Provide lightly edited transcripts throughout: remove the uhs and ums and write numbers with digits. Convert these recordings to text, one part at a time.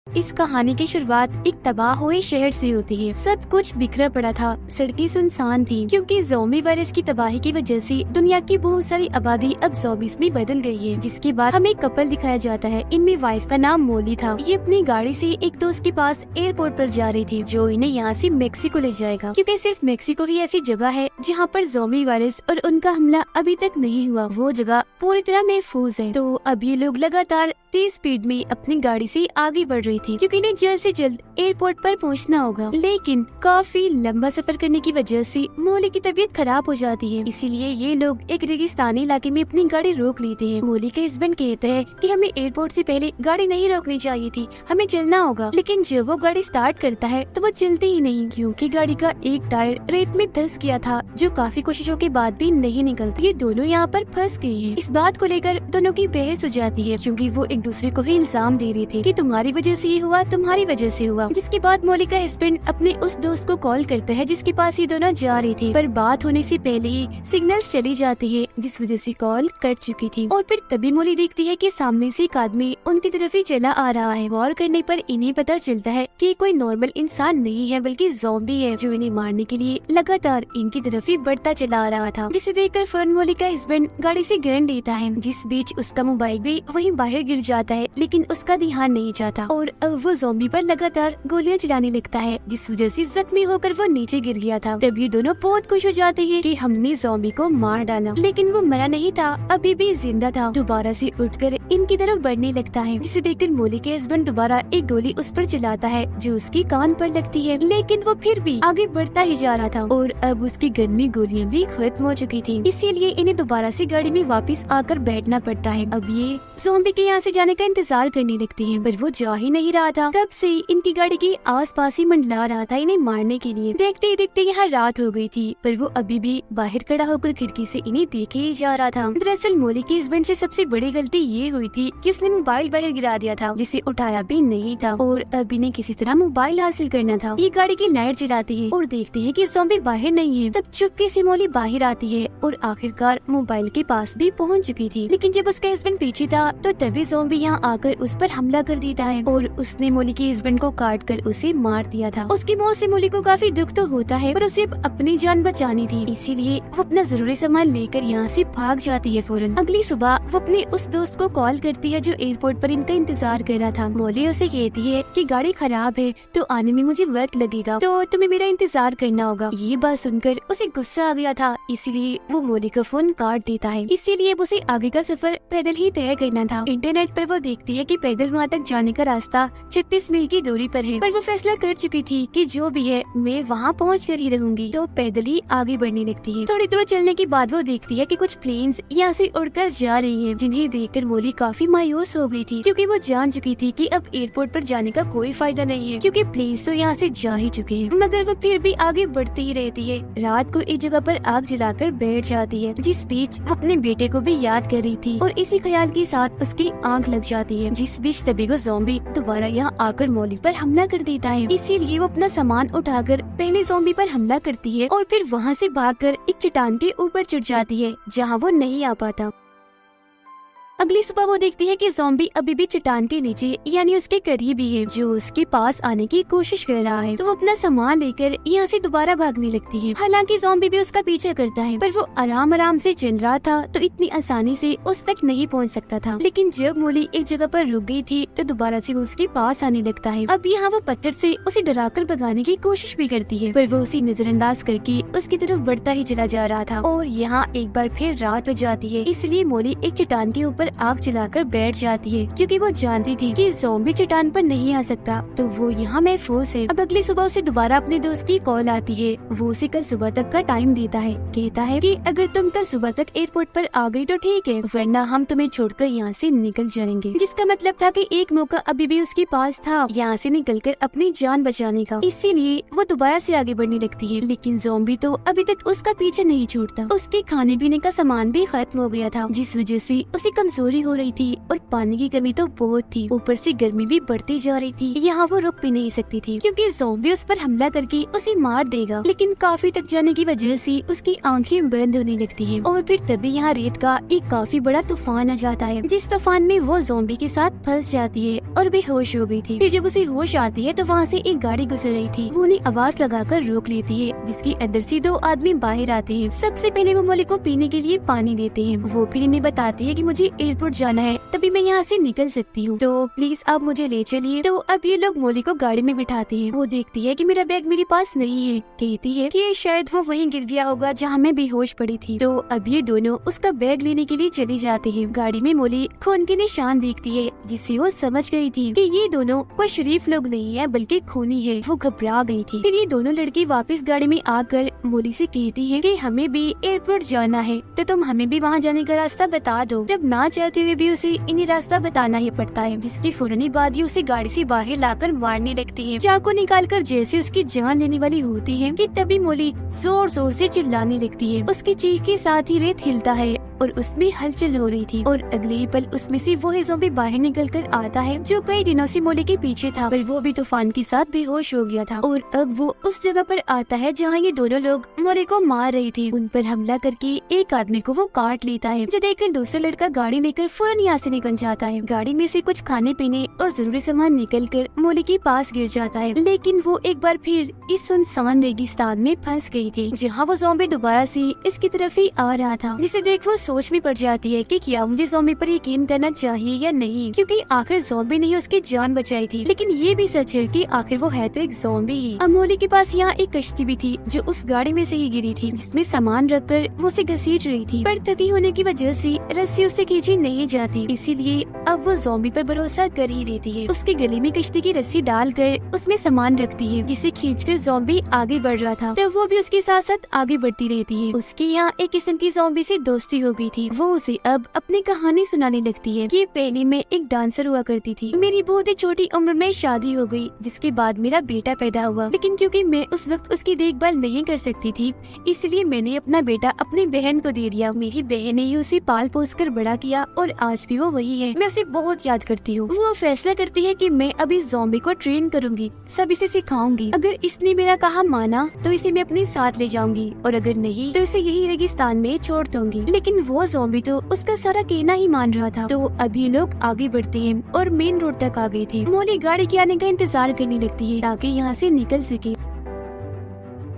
इस कहानी की शुरुआत एक तबाह हुए शहर से होती है। सब कुछ बिखरा पड़ा था, सड़कें सुनसान थी क्योंकि ज़ोंबी वायरस की तबाही की वजह से दुनिया की बहुत सारी आबादी अब ज़ोंबीज़ में बदल गई है। जिसके बाद हमें कपल दिखाया जाता है। इनमें वाइफ का नाम मोली था। ये अपनी गाड़ी से एक दोस्त के पास एयरपोर्ट पर जा रही थी जो इन्हें यहाँ से मेक्सिको ले जाएगा, क्योंकि सिर्फ मेक्सिको ही ऐसी जगह है जहाँ पर ज़ोंबी वायरस और उनका हमला अभी तक नहीं हुआ। वो जगह पूरी तरह महफूज है। तो अब ये लोग लगातार तेज स्पीड में अपनी गाड़ी से आगे बढ़ रही थी क्योंकि इन्हें जल्द से जल्द एयरपोर्ट पर पहुंचना होगा। लेकिन काफी लंबा सफर करने की वजह से मोली की तबीयत खराब हो जाती है। इसीलिए ये लोग एक रेगिस्तानी इलाके में अपनी गाड़ी रोक लेते हैं। मोली के हस्बैंड कहते हैं कि हमें एयरपोर्ट से पहले गाड़ी नहीं रोकनी चाहिए थी, हमें चलना होगा। लेकिन जब वो गाड़ी स्टार्ट करता है तो वो चलती ही नहीं क्योंकि गाड़ी का एक टायर रेत में धंस गया था, जो काफी कोशिशों के बाद भी नहीं निकलता। ये दोनों यहाँ पर फंस गए हैं। इस बात को लेकर दोनों की बहस हो जाती है क्योंकि वो एक दूसरे को ही इल्जाम दे रहे थे कि तुम्हारी वजह से ये हुआ, तुम्हारी वजह से हुआ। जिसके बाद मोली का हस्बैंड अपने उस दोस्त को कॉल करता है जिसके पास ये दोनों जा रहे थे, पर बात होने से पहले ही सिग्नल्स चली जाती है जिस वजह से कॉल कट चुकी थी। और फिर तभी मोली देखती है कि सामने से एक आदमी उनकी तरफ ही चला आ रहा है। गौर करने पर इन्हें पता चलता है कि कोई नॉर्मल इंसान नहीं है बल्कि ज़ॉम्बी है जो इन्हें मारने के लिए लगातार इनकी तरफ ही बढ़ता चला आ रहा था। जिसे देखकर फौरन मोली का हस्बैंड गाड़ी से गन लेता है। जिस बीच उसका मोबाइल भी वहीं बाहर गिर जाता है, लेकिन उसका ध्यान नहीं जाता और अब वो ज़ॉम्बी पर लगातार गोलियां चलाने लगता है जिस वजह से जख्मी होकर वो नीचे गिर गया था। तब ये दोनों बहुत खुश हो जाते हैं कि हमने ज़ॉम्बी को मार डाला। लेकिन वो मरा नहीं था, अभी भी जिंदा था। दोबारा से उठकर इनकी तरफ बढ़ने लगता है। जिसे देखकर मोली के हस्बैंड दोबारा एक गोली उस पर चलाता है जो उसकी कान पर लगती है, लेकिन वो फिर भी आगे बढ़ता ही जा रहा था और अब उसकी गन में गोलियां भी खत्म हो चुकी थी। इसीलिए इन्हें दोबारा से गाड़ी में वापस आकर बैठना पड़ता है। अब ये ज़ॉम्बी के यहाँ से जाने का इंतजार करने लगती है, पर वो जा ही नहीं रहा था। तब से इनकी गाड़ी के आसपास ही मंडला रहा था इन्हें मारने के लिए। देखते ही देखते यहाँ रात हो गई थी, पर वो अभी भी बाहर खड़ा होकर खिड़की से इन्हें देखे ही जा रहा था। दरअसल मोली के हस्बैंड से सबसे बड़ी गलती ये हुई थी कि उसने मोबाइल बाहर गिरा दिया था जिसे उठाया भी नहीं था और अब इन्हें किसी तरह मोबाइल हासिल करना था। ये गाड़ी की लाइट जलाती है और देखते हैं कि ज़ॉम्बी बाहर नहीं है। तब चुपके से मोली बाहर आती है और आखिरकार मोबाइल के पास भी पहुँच चुकी थी। लेकिन जब उसका हस्बैंड पीछे था तो तभी ज़ॉम्बी यहाँ आकर उस पर हमला कर देता है और उसने मोली के हस्बैंड को काट कर उसे मार दिया था। उसकी मौत से मोली को काफी दुख तो होता है, पर उसे अपनी जान बचानी थी, इसीलिए वो अपना जरूरी सामान लेकर यहाँ से भाग जाती है फौरन। अगली सुबह वो अपने उस दोस्त को कॉल करती है जो एयरपोर्ट पर इनका इंतजार कर रहा था। मोली उसे कहती है कि गाड़ी खराब है तो आने में मुझे वक्त लगेगा, तो तुम्हें मेरा इंतजार करना होगा। ये बात सुनकर उसे गुस्सा आ गया था, इसीलिए वो मोली का फोन काट देता है। इसीलिए उसे आगे का सफर पैदल ही तय करना था। इंटरनेट पर वो देखती है कि पैदल वहाँ तक जाने का रास्ता 36 मील की दूरी पर है, पर वो फैसला कर चुकी थी कि जो भी है मैं वहाँ पहुँच कर ही रहूंगी। तो पैदल ही आगे बढ़ने लगती है। थोड़ी दूर चलने के बाद वो देखती है कि कुछ प्लेन्स यहाँ से उड़कर जा रही हैं, जिन्हें देखकर मोली काफी मायूस हो गई थी क्योंकि वो जान चुकी थी कि अब एयरपोर्ट पर जाने का कोई फायदा नहीं है क्योंकि प्लेन्स तो यहाँ से जा ही चुके हैं। मगर वो फिर भी आगे बढ़ती ही रहती है। रात को एक जगह पर आग जलाकर बैठ जाती है। जिस बीच वो अपने बेटे को भी याद कर रही थी और इसी ख्याल के साथ उसकी आंख लग जाती है। जिस बीच तभी वो ज़ॉम्बी दोबारा यहाँ आकर मोली पर हमला कर देता है। इसीलिए वो अपना सामान उठाकर पहले ज़ॉम्बी पर हमला करती है और फिर वहाँ से भागकर एक चट्टान के ऊपर चढ़ जाती है जहाँ वो नहीं आ पाता। अगली सुबह वो देखती है कि ज़ॉम्बी अभी भी चट्टान के नीचे यानी उसके करीब ही है, जो उसके पास आने की कोशिश कर रहा है। तो वो अपना सामान लेकर यहाँ से दोबारा भागने लगती है। हालांकि ज़ॉम्बी भी उसका पीछा करता है, पर वो आराम आराम से चल रहा था तो इतनी आसानी से उस तक नहीं पहुँच सकता था। लेकिन जब मोली एक जगह पर रुक गई थी तो दोबारा से वो उसके पास आने लगता है। अब यहाँ वो पत्थर से उसे डराकर भगाने की कोशिश भी करती है, पर वो उसे नजरअंदाज करके उसकी तरफ बढ़ता ही चला जा रहा था। और यहाँ एक बार फिर रात हो जाती है, इसलिए मोली एक चट्टान के ऊपर आग जलाकर बैठ जाती है क्योंकि वो जानती थी कि ज़ॉम्बी चट्टान पर नहीं आ सकता, तो वो यहाँ महफूज है। अब अगली सुबह उसे दोबारा अपने दोस्त की कॉल आती है। वो उसे कल सुबह तक का टाइम देता है। कहता है कि अगर तुम कल सुबह तक एयरपोर्ट पर आ गई तो ठीक है, वरना हम तुम्हें छोड़कर यहाँ से निकल जाएंगे। जिसका मतलब था कि एक मौका अभी भी उसके पास था यहाँ से निकलकर अपनी जान बचाने का। इसीलिए वो दोबारा से आगे बढ़ने लगती है। लेकिन ज़ॉम्बी तो अभी तक उसका पीछे नहीं छूटता। उसके खाने पीने का सामान भी खत्म हो गया था, जिस वजह से उसे कमजोरी चोरी हो रही थी और पानी की कमी तो बहुत थी, ऊपर से गर्मी भी बढ़ती जा रही थी। यहाँ वो रुक भी नहीं सकती थी क्योंकि ज़ॉम्बी उस पर हमला करके उसे मार देगा। लेकिन काफी तक जाने की वजह से उसकी आंखें बंद होने लगती है और फिर तभी यहाँ रेत का एक काफी बड़ा तूफान आ जाता है, जिस तूफान में वो ज़ॉम्बी के साथ फंस जाती है और बेहोश हो गई थी। फिर जब उसे होश आती है तो वहाँ से एक गाड़ी गुजर रही थी। वो उन्हें आवाज लगाकर रोक लेती है, जिसके अंदर से दो आदमी बाहर आते हैं। सबसे पहले वो मोली को पीने के लिए पानी देते हैं। वो फिर इन्हें बताते हैं कि मुझे एयरपोर्ट जाना है, तभी मैं यहाँ से निकल सकती हूँ, तो प्लीज आप मुझे ले चलिए। तो अब ये लोग मोली को गाड़ी में बिठाते हैं। वो देखती है कि मेरा बैग मेरे पास नहीं है, कहती है कि शायद वो वहीं गिर गया होगा जहाँ मैं बेहोश पड़ी थी। तो अब ये दोनों उसका बैग लेने के लिए चले जाते हैं। गाड़ी में मोली खून के निशान देखती है, जिससे वो समझ गई थी कि ये दोनों कोई शरीफ लोग नहीं है बल्कि खूनी है। वो घबरा गई थी। फिर ये दोनों लड़की वापस गाड़ी में आकर मोली से कहती है कि हमें भी एयरपोर्ट जाना है, तो तुम हमें भी वहाँ जाने का रास्ता बता दो। जब ना चाहते हुए भी उसे इन्हें रास्ता बताना ही पड़ता है, जिसके फौरन बाद ही उसे गाड़ी से बाहर लाकर मारने लगती है। चाकू निकालकर जैसे उसकी जान लेने वाली होती है कि तभी मोली जोर जोर से चिल्लाने लगती है। उसकी चीख के साथ ही रेत हिलता है और उसमें हलचल हो रही थी और अगले ही पल उसमें से वो ज़ॉम्बी बाहर निकल कर आता है जो कई दिनों से मोली के पीछे था, पर वो भी तूफान के साथ बेहोश हो गया था। और अब वो उस जगह पर आता है जहाँ ये दोनों लोग मोली को मार रहे थे। उन पर हमला करके एक आदमी को वो काट लेता है, जो देखकर दूसरा लड़का गाड़ी लेकर फौरन यहाँ से निकल जाता है। गाड़ी में से कुछ खाने पीने और जरूरी सामान निकल कर मोली के पास गिर जाता है, लेकिन वो एक बार फिर इस सुनसान रेगिस्तान में फंस गई थी, जहाँ वो ज़ॉम्बी दोबारा से इसकी तरफ ही आ रहा था, जिसे देख वो सोच में पड़ जाती है कि क्या मुझे ज़ॉम्बी पर यकीन करना चाहिए या नहीं, क्योंकि आखिर ज़ॉम्बी ने ही उसकी जान बचाई थी। लेकिन ये भी सच है कि आखिर वो है तो एक ज़ॉम्बी ही। अब मोली के पास यहाँ एक कश्ती भी थी जो उस गाड़ी में से ही गिरी थी, जिसमें सामान रखकर वो उसे घसीट रही थी, पर थकी होने की वजह से रस्सी उससे खींची नहीं जाती, इसीलिए अब वो ज़ॉम्बी पर भरोसा कर ही लेती है। उसके गले में कश्ती की रस्सी डालकर उसमें सामान रखती है, जिसे खींचकर ज़ॉम्बी आगे बढ़ रहा था, तो वो भी उसके साथ साथ आगे बढ़ती रहती है। उसकी यहाँ एक किस्म की ज़ॉम्बी से दोस्ती हो गई थी। वो उसे अब अपनी कहानी सुनाने लगती है कि पहले मैं एक डांसर हुआ करती थी, मेरी बहुत ही छोटी उम्र में शादी हो गई, जिसके बाद मेरा बेटा पैदा हुआ, लेकिन क्योंकि मैं उस वक्त उसकी देखभाल नहीं कर सकती थी, इसलिए मैंने अपना बेटा अपनी बहन को दे दिया। मेरी बहन ने ही उसे पाल पोस कर बड़ा किया और आज भी वो वही है। मैं उसे बहुत याद करती हूँ। वो फैसला करती है कि मैं अब इस ज़ॉम्बी को ट्रेन करूंगी, सब इसे सिखाऊंगी। अगर इसने मेरा कहा माना तो इसे मैं अपने साथ ले जाऊंगी, और अगर नहीं तो इसे यही रेगिस्तान में छोड़ दूंगी। लेकिन वो ज़ॉम्बी तो उसका सारा कहना ही मान रहा था। तो अभी लोग आगे बढ़ते हैं और मेन रोड तक आ गए थे। मोली गाड़ी के आने का इंतजार करने लगती है ताकि यहाँ से निकल सके।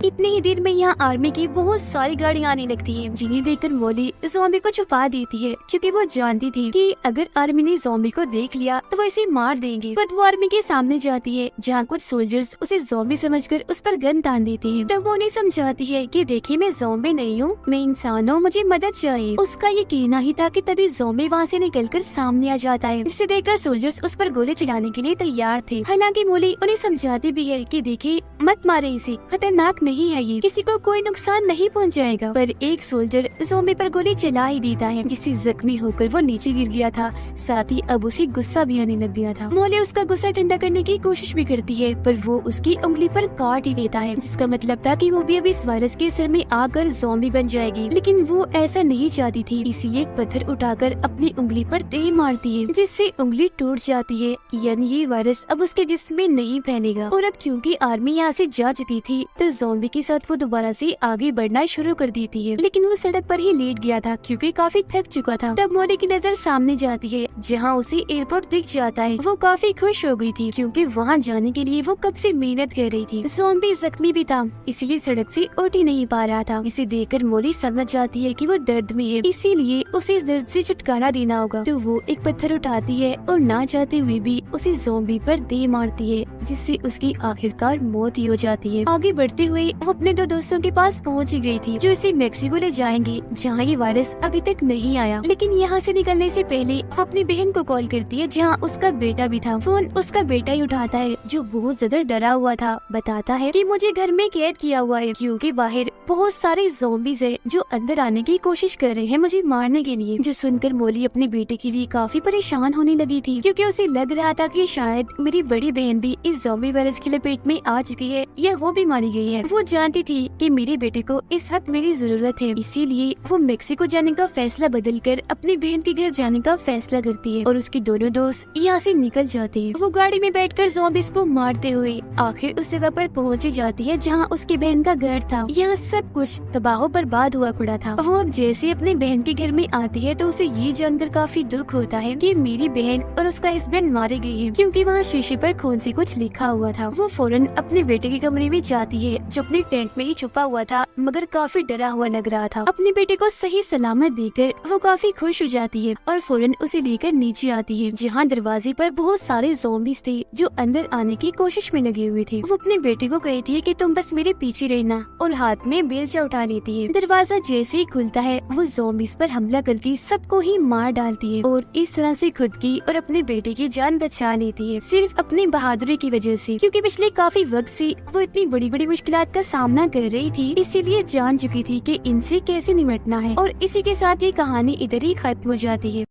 इतनी ही देर में यहाँ आर्मी की बहुत सारी गाड़ियाँ आने लगती हैं, जिन्हें देखकर मोली ज़ॉम्बी को छुपा देती है, क्योंकि वो जानती थी कि अगर आर्मी ने ज़ॉम्बी को देख लिया तो वो इसे मार देंगे। खुद वो आर्मी के सामने जाती है, जहाँ कुछ सोल्जर्स उसे ज़ॉम्बी समझकर उस पर गन तान देते हैं। तो वो उन्हें समझाती है कि देखिए मैं ज़ॉम्बी नहीं हूँ, मैं इंसान हूँ, मुझे मदद चाहिए। उसका ये कहना ही था कि तभी ज़ॉम्बी वहाँ से निकलकर सामने आ जाता है। इसे देखकर सोल्जर्स उस पर गोली चलाने के लिए तैयार थे। हालांकि मोली उन्हें समझाती भी है कि देखिए मत मारे इसे, खतरनाक नहीं है ये, किसी को कोई नुकसान नहीं पहुंचाएगा। पर एक सोल्जर ज़ॉम्बी पर गोली चला ही देता है, जिससे जख्मी होकर वो नीचे गिर गया था। साथ ही अब उसे गुस्सा भी आने लग गया था। मोली उसका गुस्सा ठंडा करने की कोशिश भी करती है, पर वो उसकी उंगली पर काट ही लेता है, जिसका मतलब था कि वो भी अब इस वायरस के असर में आकर ज़ॉम्बी बन जाएगी। लेकिन वो ऐसा नहीं चाहती थी, इसलिए एक पत्थर उठाकर अपनी उंगली पर दे मारती है, जिससे उंगली टूट जाती है, यानी ये वायरस अब उसके जिस्म में नहीं फैलेगा। और अब क्योंकि आर्मी यहाँ से जा चुकी थी, तो ज़ॉम्बी के साथ वो दोबारा से आगे बढ़ना शुरू कर देती है। लेकिन वो सड़क पर ही लेट गया था क्योंकि काफी थक चुका था। तब मोली की नजर सामने जाती है, जहाँ उसे एयरपोर्ट दिख जाता है। वो काफी खुश हो गई थी क्योंकि वहाँ जाने के लिए वो कब से मेहनत कर रही थी। ज़ॉम्बी जख्मी भी था, इसलिए सड़क से उठ ही नहीं पा रहा था। इसे देखकर मोली समझ जाती है कि वो दर्द में है, इसीलिए उसे दर्द से छुटकारा देना होगा। तो वो एक पत्थर उठाती है और ना चाहते हुए भी उसे ज़ॉम्बी पर दे मारती है, जिससे उसकी आखिरकार मौत ही हो जाती है। आगे बढ़ते हुए वो अपने दो दोस्तों के पास पहुंच गई थी, जो इसे मेक्सिको ले जाएंगे, जहां ये वायरस अभी तक नहीं आया। लेकिन यहाँ से निकलने से पहले वो अपनी बहन को कॉल करती है, जहाँ उसका बेटा भी था। फोन उसका बेटा ही उठाता है, जो बहुत ज्यादा डरा हुआ था। बताता है कि मुझे घर में कैद किया हुआ है, क्योंकि बाहर बहुत सारे ज़ॉम्बीज़ है जो अंदर आने की कोशिश कर रहे हैं मुझे मारने के लिए। जो सुनकर मोली अपने बेटे के लिए काफी परेशान होने लगी थी, क्योंकि उसे लग रहा था कि शायद मेरी बड़ी बहन भी इस ज़ॉम्बी वायरस की लपेट में आ चुकी है या वो भी मारी गई है। वो जानती थी कि मेरे बेटे को इस वक्त मेरी जरूरत है, इसीलिए वो मेक्सिको जाने का फैसला बदलकर अपनी बहन के घर जाने का फैसला करती है और उसके दोनों दोस्त यहाँ से निकल जाते हैं। वो गाड़ी में बैठकर ज़ॉम्बीज़ को मारते हुए आखिर उस जगह पर पहुँची जाती है जहाँ उसकी बहन का घर था। यहाँ सब कुछ तबाह बर्बाद हुआ पड़ा था। वो अब जैसे अपने बहन के घर में आती है तो उसे ये जानकर काफी दुख होता है कि मेरी बहन और उसका हस्बैंड मारे गए हैं, क्योंकि वहाँ शीशे पर खून से कुछ लिखा हुआ था। वो फौरन अपने बेटे के कमरे में जाती है जो अपने टेंट में ही छुपा हुआ था मगर काफी डरा हुआ लग रहा था। अपने बेटे को सही सलामत देकर वो काफी खुश हो जाती है और फौरन उसे लेकर नीचे आती है जहाँ दरवाजे पर बहुत सारे ज़ॉम्बीज़ थे जो अंदर आने की कोशिश में लगे हुए थे। वो अपने बेटे को कहती है कि तुम बस मेरे पीछे रहना और हाथ में बेलचा उठा लेती है। दरवाजा जैसे ही खुलता है वो ज़ॉम्बीज़ पर हमला करके सबको ही मार डालती है और इस तरह से खुद की और अपने बेटे की जान बचा लेती है, सिर्फ अपनी बहादुरी की वजह से, क्योंकि पिछले काफी वक्त से वो इतनी बड़ी बड़ी मुश्किलात का सामना कर रही थी, इसीलिए जान चुकी थी कि इनसे कैसे निपटना है। और इसी के साथ ये कहानी इधर ही खत्म हो जाती है।